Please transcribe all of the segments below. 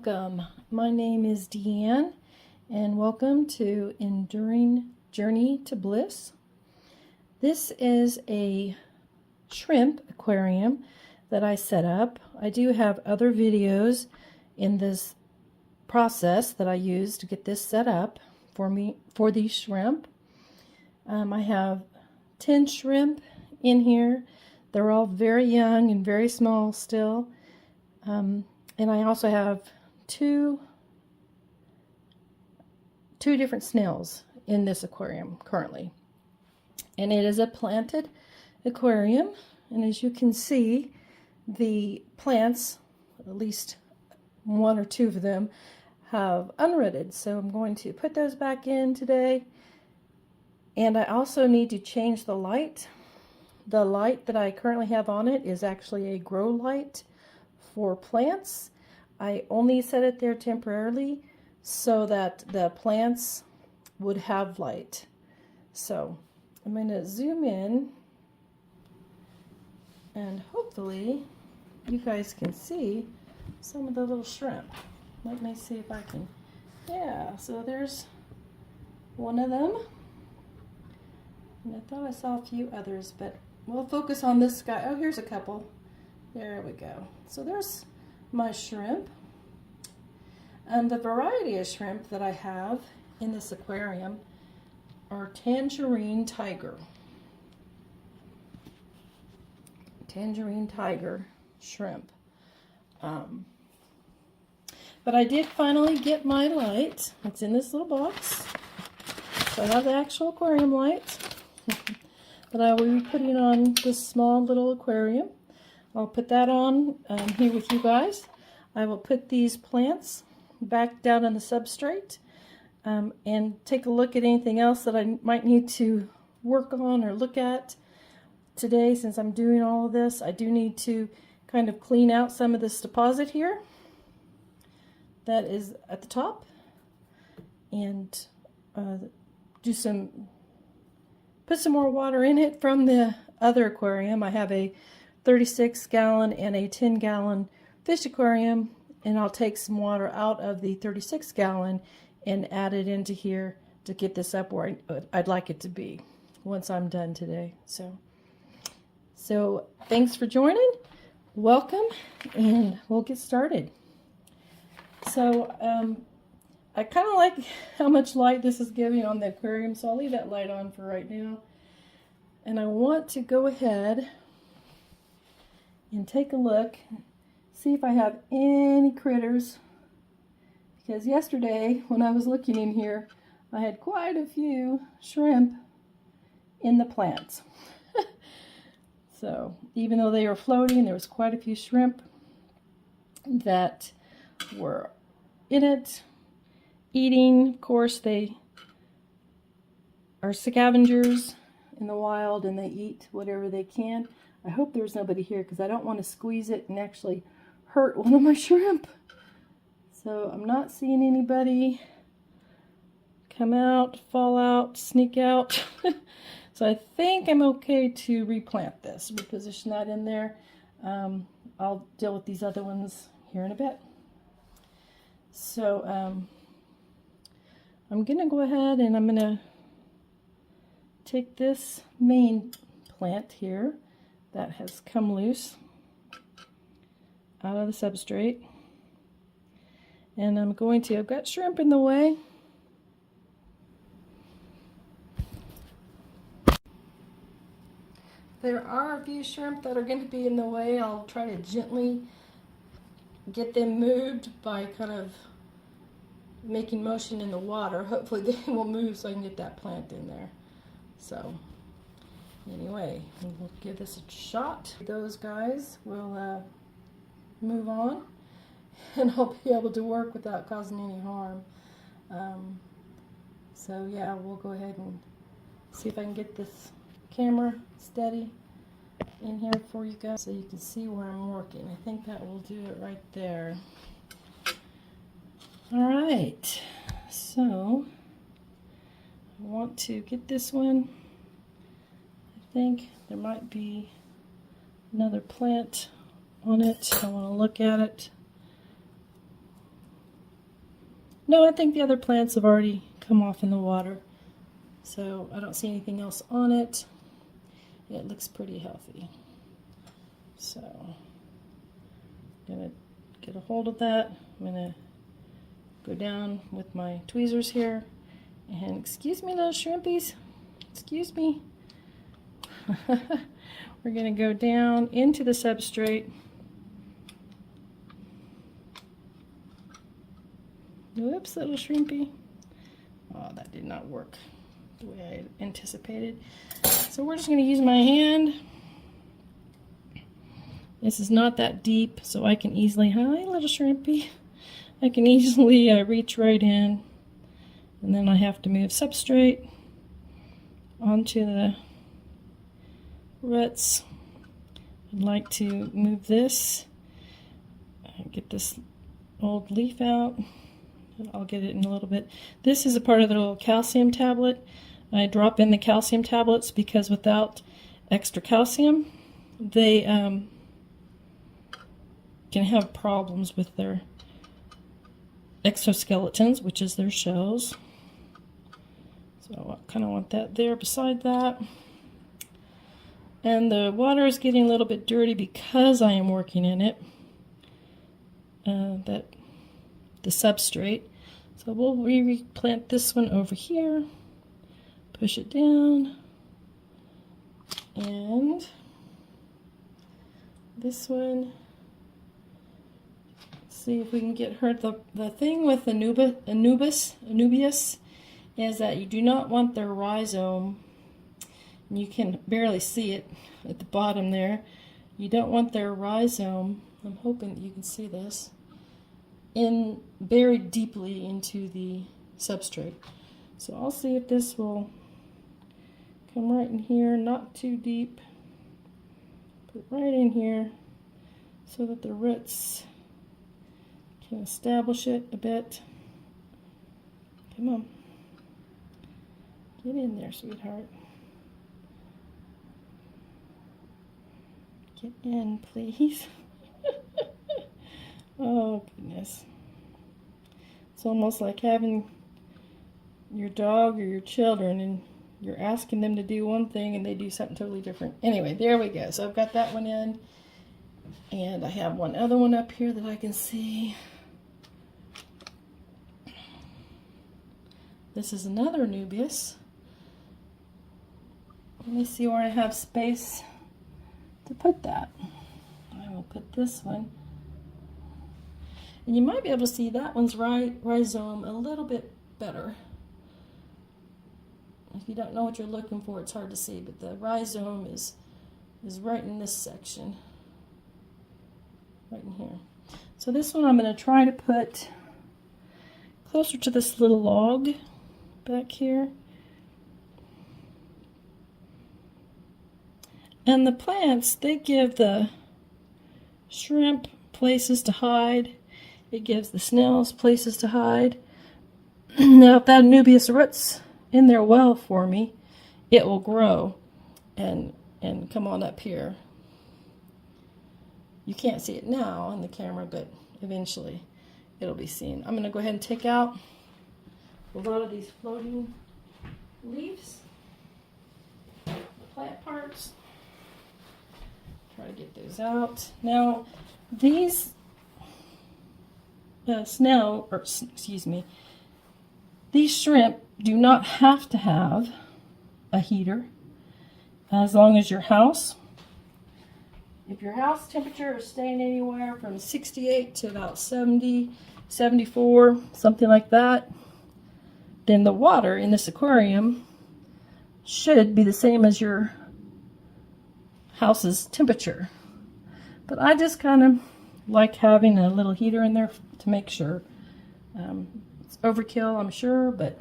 welcome. My name is Deanne, and welcome to Enduring Journey to Bliss. This is a shrimp aquarium that I set up. I do have other videos in this process that I use to get this set up for these shrimp. I have 10 shrimp in here. They're all very young and very small still. And I also have two different snails in this aquarium currently. And it is a planted aquarium. And as you can see, the plants, at least one or two of them, have unrooted. So I'm going to put those back in today. And I also need to change the light. The light that I currently have on it is actually a grow light for plants. I only set it there temporarily so that the plants would have light. So I'm going to zoom in and hopefully you guys can see some of the little shrimp. Let me see if I can. Yeah, so there's one of them. And I thought I saw a few others, but we'll focus on this guy. Oh, here's a couple. There we go. So there's my shrimp. And the variety of shrimp that I have in this aquarium are Tangerine Tiger. Tangerine Tiger shrimp. But I did finally get my light. It's in this little box. So I have the actual aquarium light that I will be putting on this small little aquarium. I'll put that on here with you guys. I will put these plants back down on the substrate and take a look at anything else that I might need to work on or look at today. Since I'm doing all of this, I do need to kind of clean out some of this deposit here that is at the top and put some more water in it from the other aquarium. I have a 36-gallon and a 10-gallon fish aquarium, and I'll take some water out of the 36-gallon and add it into here to get this up where I'd like it to be once I'm done today. So thanks for joining. Welcome, and we'll get started. So I kind of like how much light this is giving on the aquarium, so I'll leave that light on for right now. And I want to go ahead and take a look, see if I have any critters, because yesterday when I was looking in here, I had quite a few shrimp in the plants. So even though they were floating, there was quite a few shrimp that were in it, eating. Of course, they are scavengers in the wild and they eat whatever they can. I hope there's nobody here because I don't want to squeeze it and actually hurt one of my shrimp. So I'm not seeing anybody come out, fall out, sneak out. So I think I'm okay to replant this, reposition that in there. I'll deal with these other ones here in a bit. So I'm going to go ahead and I'm going to take this main plant here that has come loose out of the substrate. And I've got shrimp in the way. There are a few shrimp that are going to be in the way. I'll try to gently get them moved by kind of making motion in the water. Hopefully they will move so I can get that plant in there. So anyway, we'll give this a shot. Those guys will move on and I'll be able to work without causing any harm. So yeah, we'll go ahead and see if I can get this camera steady in here for you guys so you can see where I'm working. I think that will do it right there. All right, so I want to get this one. I think there might be another plant on it. I want to look at it. No, I think the other plants have already come off in the water. So I don't see anything else on it. It looks pretty healthy. So I'm going to get a hold of that. I'm going to go down with my tweezers here. And excuse me, little shrimpies. Excuse me. We're going to go down into the substrate. Whoops, little shrimpy. Oh, that did not work the way I anticipated. So we're just going to use my hand. This is not that deep, so I can easily, hi little shrimpy. I can easily reach right in. And then I have to move substrate onto the roots. I'd like to move this, get this old leaf out. I'll get it in a little bit. This is a part of the little calcium tablet. I drop in the calcium tablets because without extra calcium, they can have problems with their exoskeletons, which is their shells. So I kind of want that there beside that. And the water is getting a little bit dirty because I am working in it. The substrate. So we'll replant this one over here. Push it down. And this one. See if we can get her. The thing with Anubias is that you do not want their rhizome. You can barely see it at the bottom there. You don't want their rhizome. I'm hoping that you can see this. Buried deeply into the substrate. So I'll see if this will come right in here, not too deep. Put right in here so that the roots can establish it a bit. Come on. Get in there, sweetheart. Get in, please. Oh, goodness. It's almost like having your dog or your children and you're asking them to do one thing and they do something totally different. Anyway, there we go. So I've got that one in. And I have one other one up here that I can see. This is another Anubias. Let me see where I have space to put that. I will put this one. And you might be able to see that one's rhizome a little bit better. If you don't know what you're looking for, it's hard to see, but the rhizome is right in this section. Right in here. So this one I'm going to try to put closer to this little log back here. And the plants, they give the shrimp places to hide. It gives the snails places to hide. Now, if that Anubias root's in there well for me, it will grow and come on up here. You can't see it now on the camera, but eventually it'll be seen. I'm going to go ahead and take out a lot of these floating leaves, the plant parts. Try to get those out. Now, these these shrimp do not have to have a heater as long as your house, if your house temperature is staying anywhere from 68 to about 70, 74, something like that, then the water in this aquarium should be the same as your house's temperature. But I just kind of like having a little heater in there to make sure. It's overkill, I'm sure, but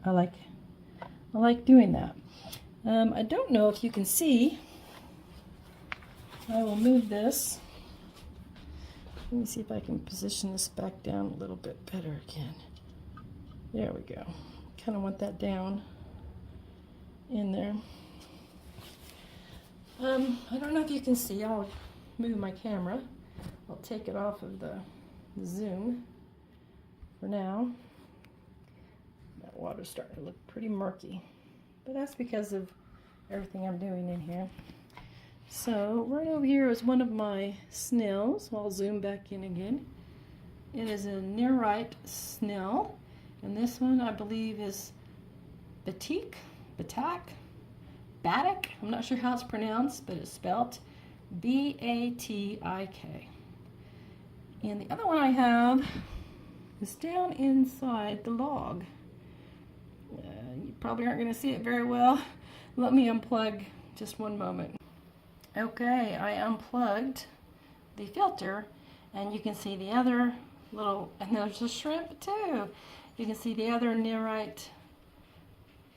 I like doing that. I don't know if you can see. I will move this. Let me see if I can position this back down a little bit better again. There we go. Kind of want that down in there. I don't know if you can see. I'll move my camera. I'll take it off of the zoom for now. water's starting to look pretty murky. But that's because of everything I'm doing in here. So right over here is one of my snails. I'll zoom back in again. It is a nearite snail. And this one I believe is Batik. I'm not sure how it's pronounced, but it's spelled B-A-T-I-K. And the other one I have is down inside the log. You probably aren't going to see it very well. Let me unplug just one moment. Okay, I unplugged the filter, and you can see the other little, and there's a shrimp too. You can see the other nearite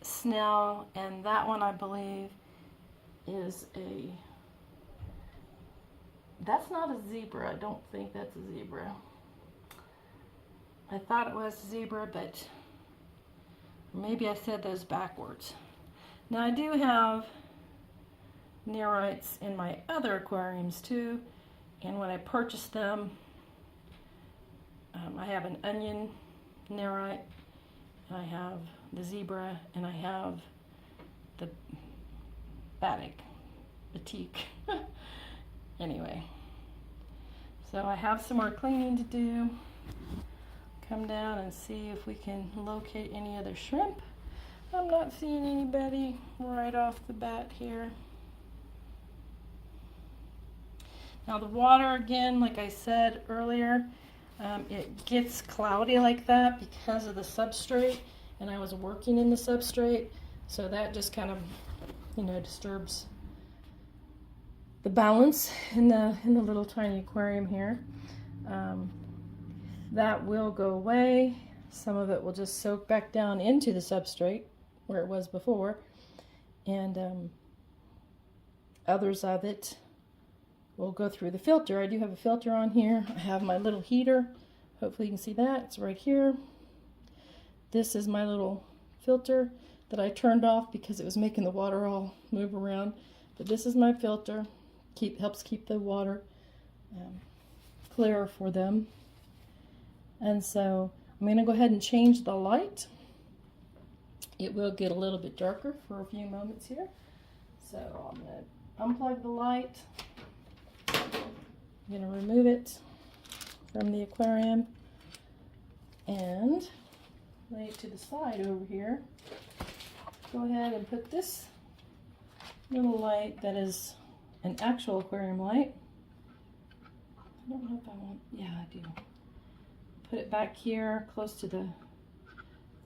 snail, and that one I believe is that's not a zebra. I don't think that's a zebra. I thought it was a zebra, but maybe I said those backwards. Now I do have nearites in my other aquariums too, and when I purchased them, I have an onion nearite, and I have the zebra, and I have the batik. Anyway, so I have some more cleaning to do. Come down and see if we can locate any other shrimp. I'm not seeing anybody right off the bat here. Now the water, again, like I said earlier, it gets cloudy like that because of the substrate, and I was working in the substrate, so that just kind of, disturbs the balance in the little tiny aquarium here. That will go away. Some of it will just soak back down into the substrate where it was before, and others of it will go through the filter. I do have a filter on here. I have my little heater. Hopefully you can see that. It's right here. This is my little filter that I turned off because it was making the water all move around. But this is my filter. Helps keep the water clear for them. And so I'm going to go ahead and change the light. It will get a little bit darker for a few moments here. So I'm going to unplug the light. I'm going to remove it from the aquarium and lay it to the side over here. Go ahead and put this little light that is an actual aquarium light. I don't know if I want, yeah, I do. Put it back here close to the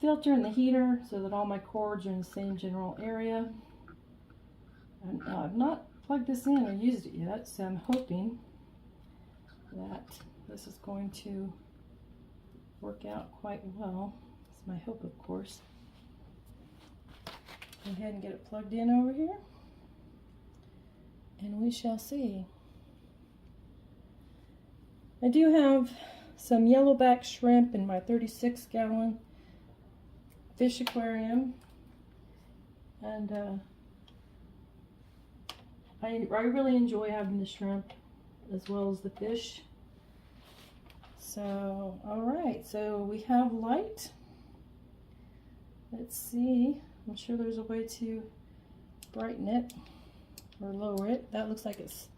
filter and the heater so that all my cords are in the same general area. And I've not plugged this in or used it yet, so I'm hoping that this is going to work out quite well. It's my hope, of course. Go ahead and get it plugged in over here, and we shall see. I do have some yellowback shrimp in my 36-gallon fish aquarium, and I really enjoy having the shrimp as well as the fish. So, alright, so we have light. Let's see. I'm sure there's a way to brighten it or lower it. That looks like it's,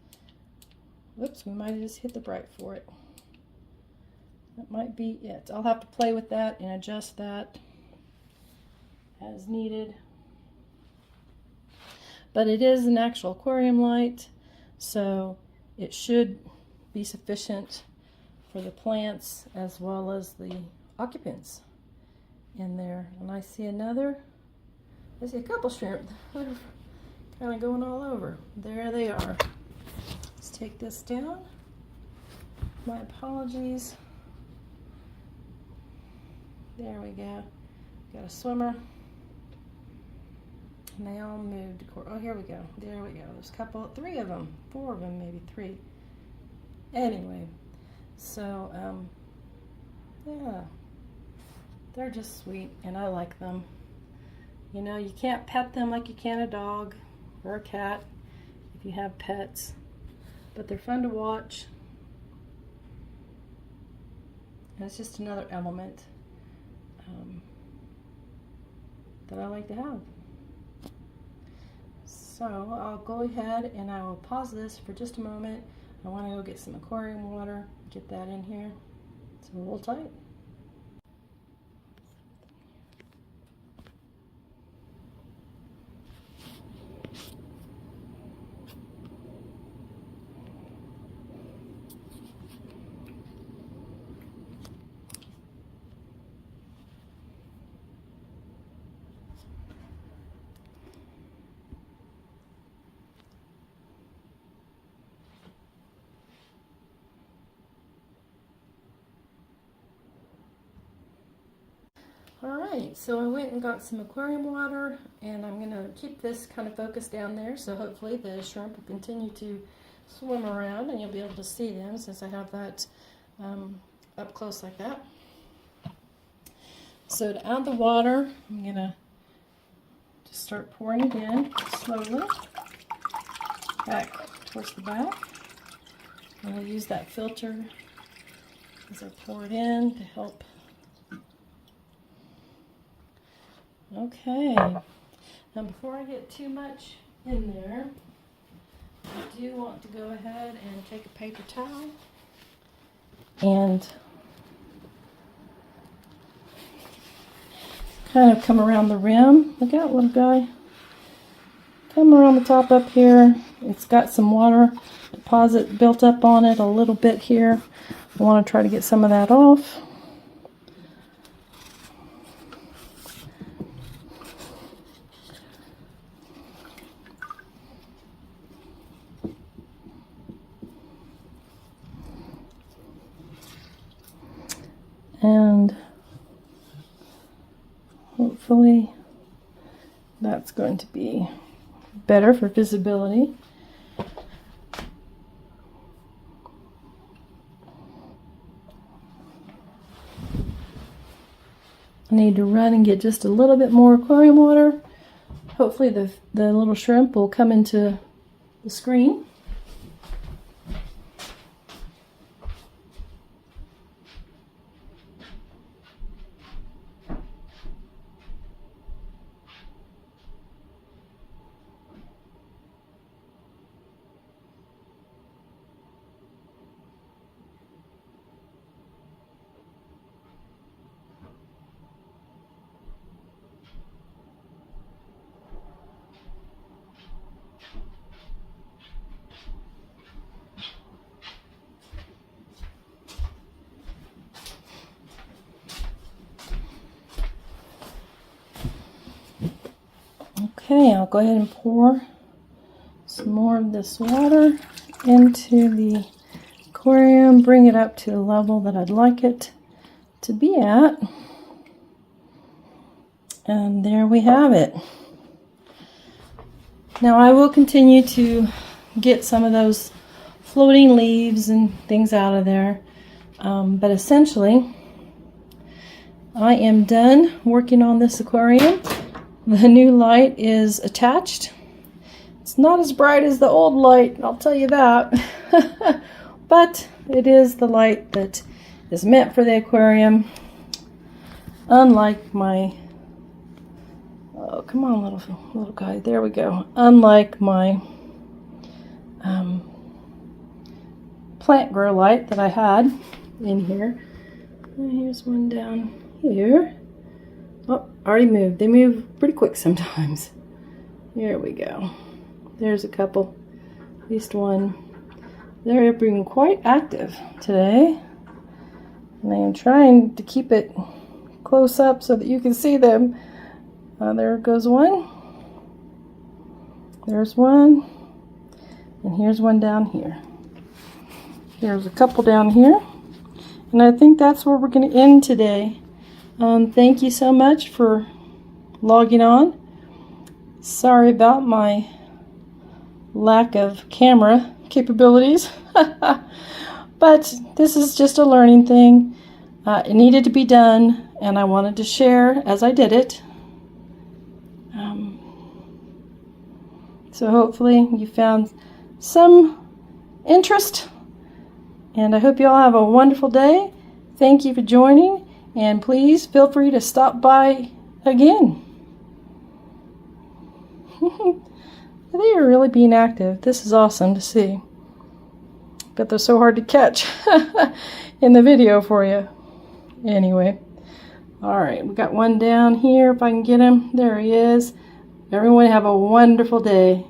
whoops, we might have just hit the bright for it. That might be it. I'll have to play with that and adjust that as needed. But it is an actual aquarium light, so it should be sufficient for the plants as well as the occupants in there. And I see I see a couple shrimp. They're kind of going all over. There they are. Let's take this down. My apologies. There we go. Got a swimmer. And they all moved. Oh, here we go. There we go. There's a couple, 3 of them, 4 of them, maybe 3. Anyway, so yeah, they're just sweet, and I like them. You know, you can't pet them like you can a dog or a cat if you have pets, but they're fun to watch. And it's just another element that I like to have. So I'll go ahead and I will pause this for just a moment. I want to go get some aquarium water, get that in here. It's a little tight. Alright, so I went and got some aquarium water, and I'm going to keep this kind of focused down there, so hopefully the shrimp will continue to swim around and you'll be able to see them since I have that up close like that. So to add the water, I'm going to just start pouring it in slowly back towards the back. And I'll use that filter as I pour it in to help. Okay, now before I get too much in there, I do want to go ahead and take a paper towel and kind of come around the rim. Look out, little guy. Come around the top up here. It's got some water deposit built up on it a little bit here. I want to try to get some of that off. And hopefully that's going to be better for visibility. I need to run and get just a little bit more aquarium water. Hopefully the little shrimp will come into the screen. Okay, I'll go ahead and pour some more of this water into the aquarium, bring it up to the level that I'd like it to be at. And there we have it. Now I will continue to get some of those floating leaves and things out of there. But essentially, I am done working on this aquarium. The new light is attached. It's not as bright as the old light, I'll tell you that. But it is the light that is meant for the aquarium. Unlike my, oh come on little guy, there we go. Unlike my plant grow light that I had in here. And here's one down here. Oh, already moved. They move pretty quick sometimes. Here we go. There's a couple. At least one. They're being quite active today. And I am trying to keep it close up so that you can see them. There goes one. There's one. And here's one down here. There's a couple down here. And I think that's where we're going to end today. Thank you so much for logging on. Sorry about my lack of camera capabilities. But this is just a learning thing. It needed to be done, and I wanted to share as I did it. So hopefully you found some interest, and I hope you all have a wonderful day. Thank you for joining. And please feel free to stop by again. They are really being active. This is awesome to see. But they're so hard to catch in the video for you. Anyway, all right, we got one down here if I can get him. There he is. Everyone have a wonderful day.